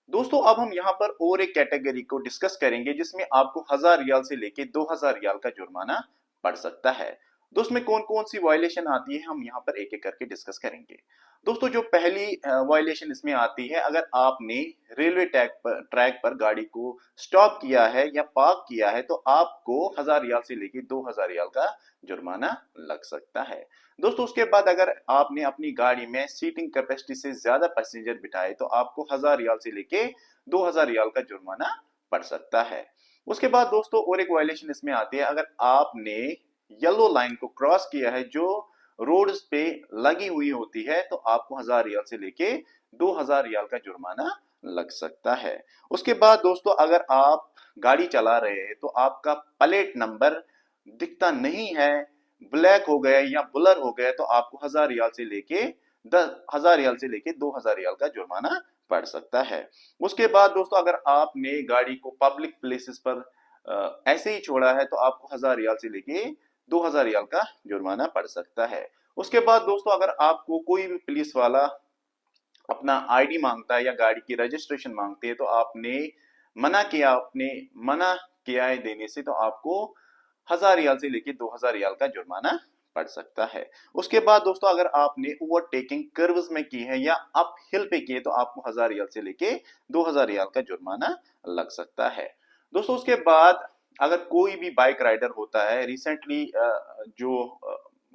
दोस्तों अब हम यहाँ पर और एक कैटेगरी को डिस्कस करेंगे जिसमें आपको 1000 रियाल से लेके 2000 रियाल का जुर्माना पड़ सकता है। दोस्तों में कौन कौन सी वायलेशन आती है हम यहाँ पर एक एक करके डिस्कस करेंगे। दोस्तों जो पहली वायलेशन इसमें आती है, अगर आपने रेलवे ट्रैक पर गाड़ी को स्टॉप किया है या पार्क किया है तो आपको 1000 रियाल से लेके 2000 रियाल का जुर्माना लग सकता है। दोस्तों उसके बाद अगर आपने अपनी गाड़ी में सीटिंग कैपेसिटी से ज्यादा पैसेंजर बिठाए तो आपको 1000 रियाल से लेके 2000 रियाल का जुर्माना पड़ सकता है। उसके बाद दोस्तों और एक वायलेशन इसमें आती है, अगर आपने येलो लाइन को क्रॉस किया है जो रोड पे लगी हुई होती है तो आपको 1000 रियाल से लेके 2000 रियाल का जुर्माना लग सकता है। उसके बाद दोस्तों अगर आप गाड़ी चला रहे हैं तो आपका प्लेट नंबर दिखता नहीं है, ब्लैक हो गया या ब्लर हो गया तो आपको 1000 रियाल से लेके 10,000 रियाल से लेके 2000 रियाल का जुर्माना पड़ सकता है। उसके बाद दोस्तों अगर आपने गाड़ी को पब्लिक प्लेसेस पर ऐसे ही छोड़ा है तो आपको 1000 रियाल से लेके 2000 रियाल का जुर्माना पड़ सकता है। उसके बाद दोस्तों अगर आपको कोई भी पुलिस वाला अपना आईडी मांगता है या गाड़ी की रजिस्ट्रेशन मांगती है तो आपने मना किया है देने से तो आपको 1000 रियाल से लेके 2000 रियाल का जुर्माना पड़ सकता है। उसके बाद दोस्तों अगर आपने ओवरटेकिंग कर्व्स में की है या अप हिल पे की है तो आपको 1000 रियाल से लेके 2000 रियाल का जुर्माना लग सकता है। दोस्तों उसके बाद अगर कोई भी बाइक राइडर होता है रिसेंटली जो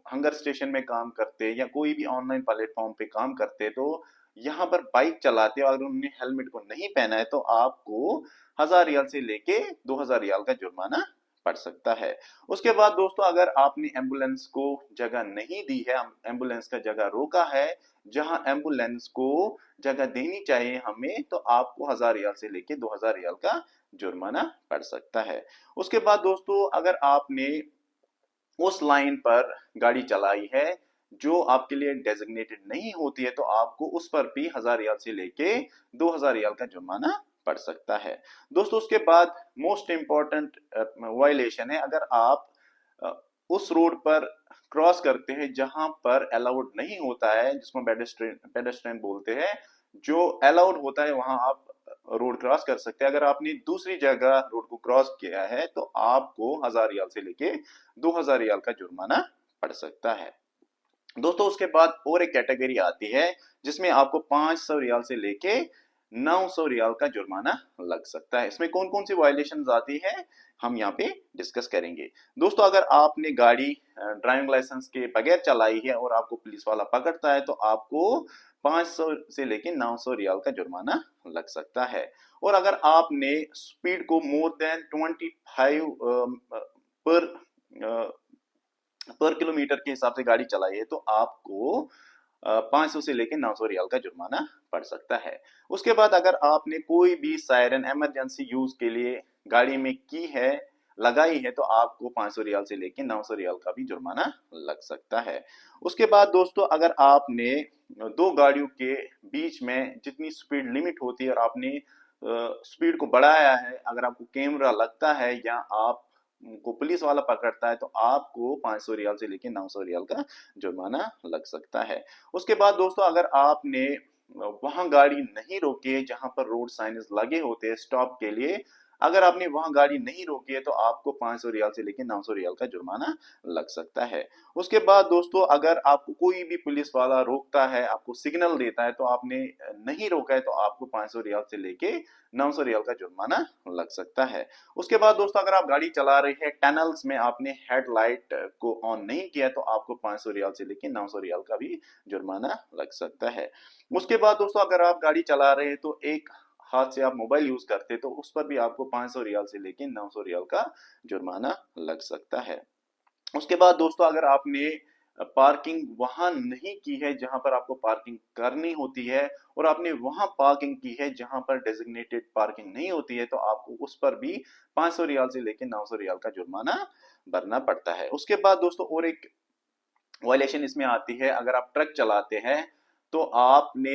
हंगर स्टेशन में काम करते या कोई भी ऑनलाइन प्लेटफॉर्म पे काम करते तो यहाँ पर बाइक चलाते और अगर उन्होंने हेलमेट को नहीं पहना है तो आपको 1000 रियाल से लेके 2000 रियाल का जुर्माना पड़ सकता है। उसके बाद दोस्तों अगर आपने एम्बुलेंस को जगह नहीं दी है, एम्बुलेंस का जगह रोका है जहां एम्बुलेंस को जगह देनी चाहिए हमें तो आपको 1000 रियाल से लेके 2000 रियाल का जुर्माना पड़ सकता है। उसके बाद दोस्तों अगर आपने उस लाइन पर गाड़ी चलाई है जो आपके लिए डेजिग्नेटेड नहीं होती है तो आपको उस पर भी 1000 रियाल से लेके 2000 रियाल का जुर्माना पड़ सकता है। दोस्तों उसके बाद मोस्ट इम्पॉर्टेंट वायलेशन है, अगर आप अ, उस रोड पर क्रॉस करते हैं जहां पर अलाउड नहीं होता है जिसको पेडेस्ट्रियन पेडेस्ट्रियन बोलते हैं, जो अलाउड होता है वहां आप रोड क्रॉस कर सकते हैं। अगर आपने दूसरी जगह रोड को क्रॉस किया है तो आपको 1000 रियाल से लेके 2000 रियाल का जुर्माना पड़ सकता है। दोस्तों उसके बाद और एक कैटेगरी आती है जिसमें आपको 500 रियाल से लेके 900 रियाल का जुर्माना लग सकता है। इसमें कौन कौन सी वायलेशन आती है हम यहाँ पे डिस्कस करेंगे। दोस्तों अगर आपने गाड़ी ड्राइविंग लाइसेंस के बगैर चलाई है और आपको पुलिस वाला पकड़ता है तो आपको 500 से लेके 900 रियाल का जुर्माना लग सकता है। और अगर आपने स्पीड को मोर देन 25 पर पर किलोमीटर के हिसाब से गाड़ी चलाई है तो आपको 500 से लेके 900 रियाल का जुर्माना पड़ सकता है। उसके बाद अगर आपने कोई भी सायरन इमरजेंसी यूज के लिए गाड़ी में की है लगाई है तो आपको 500 रियाल से लेके 900 रियाल का भी जुर्माना लग सकता है। उसके बाद दोस्तों अगर आपने दो गाड़ियों के बीच में जितनी स्पीड लिमिट होती है और आपने स्पीड को बढ़ाया है, अगर आपको कैमरा लगता है या आप को पुलिस वाला पकड़ता है तो आपको 500 रियाल से लेके 900 रियाल का जुर्माना लग सकता है। उसके बाद दोस्तों अगर आपने वहां गाड़ी नहीं रोकी है जहां पर रोड साइन्स लगे होते हैं स्टॉप के लिए, अगर आपने वहां गाड़ी नहीं रोकी है तो आपको 500 रियाल से लेके 900 रियाल का जुर्माना लग सकता है। उसके बाद दोस्तों अगर आपको कोई भी पुलिस वाला रोकता है, आपको सिग्नल देता है तो आपने नहीं रोका है तो आपको 500 रियाल से लेके 900 रियाल का जुर्माना लग सकता है। उसके बाद दोस्तों अगर आप गाड़ी चला रहे हैं टनल्स में आपने हेडलाइट को ऑन नहीं किया तो आपको 500 रियाल से लेके 900 रियाल का भी जुर्माना लग सकता है। उसके बाद दोस्तों अगर आप गाड़ी चला रहे हैं तो एक हाथ से आप मोबाइल यूज करते तो उस पर भी आपको 500 रियाल से लेके 900 रियाल का जुर्माना लग सकता है। उसके बाद दोस्तों अगर आपने पार्किंग वहां नहीं की है जहां पर आपको पार्किंग करनी होती है और आपने वहां पार्किंग की है जहां पर डेजिग्नेटेड पार्किंग नहीं होती है तो आपको उस पर भी 500 रियाल से लेकर 900 रियाल का जुर्माना भरना पड़ता है। उसके बाद दोस्तों और एक वायलेशन इसमें आती है, अगर आप ट्रक चलाते हैं तो आपने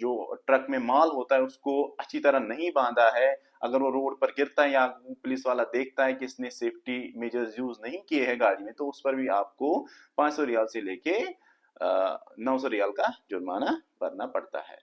जो ट्रक में माल होता है उसको अच्छी तरह नहीं बांधा है, अगर वो रोड पर गिरता है या पुलिस वाला देखता है कि इसने सेफ्टी मेजर्स यूज नहीं किए हैं गाड़ी में तो उस पर भी आपको 500 रियाल से लेके 900 रियाल का जुर्माना भरना पड़ता है।